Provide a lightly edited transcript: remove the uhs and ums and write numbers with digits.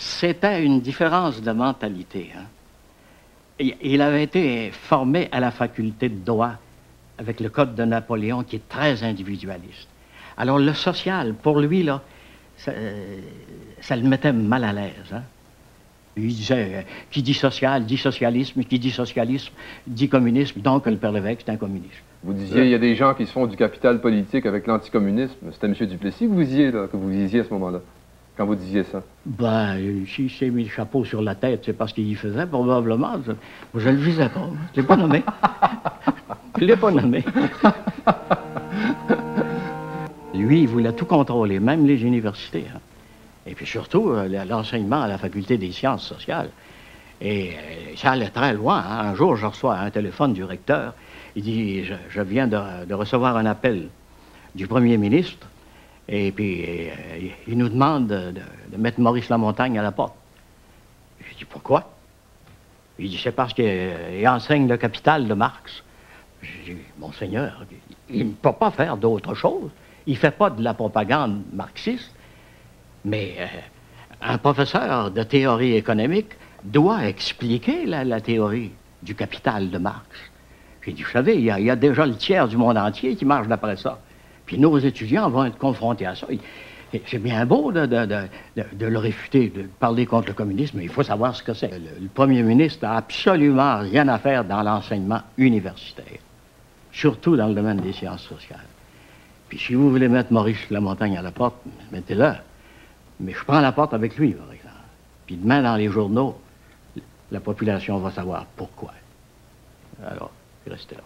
C'était une différence de mentalité. Hein. Il avait été formé à la faculté de droit avec le Code de Napoléon qui est très individualiste. Alors le social, pour lui, là, ça le mettait mal à l'aise. Hein. Il disait, qui dit social, dit socialisme, qui dit socialisme, dit communisme, donc le Père Lévesque, c'est un communiste. Vous disiez, il y a des gens qui se font du capital politique avec l'anticommunisme. C'était M. Duplessis que vous disiez à ce moment-là, quand vous disiez ça? Ben, s'il s'est mis le chapeau sur la tête, c'est parce qu'il y faisait, probablement. Je ne le visais pas. Je ne l'ai pas nommé. Je ne l'ai pas nommé. Lui, il voulait tout contrôler, même les universités. Hein. Et puis surtout, l'enseignement à la faculté des sciences sociales. Et ça allait très loin. Hein. Un jour, je reçois un téléphone du recteur. Il dit, je viens de recevoir un appel du premier ministre. Et puis, il nous demande de mettre Maurice Lamontagne à la porte. Je dis, pourquoi? Il dit, c'est parce qu'il enseigne le capital de Marx. Je dis, Monseigneur, il ne peut pas faire d'autre chose. Il ne fait pas de la propagande marxiste. Mais un professeur de théorie économique doit expliquer la théorie du capital de Marx. J'ai dit, vous savez, il y a déjà le tiers du monde entier qui marche d'après ça. Puis nos étudiants vont être confrontés à ça. C'est bien beau de le réfuter, de parler contre le communisme, mais il faut savoir ce que c'est. Le premier ministre n'a absolument rien à faire dans l'enseignement universitaire, surtout dans le domaine des sciences sociales. Puis si vous voulez mettre Maurice Lamontagne à la porte, mettez-le. Mais je prends la porte avec lui, par exemple. Puis demain, dans les journaux, la population va savoir pourquoi. Alors, restez là.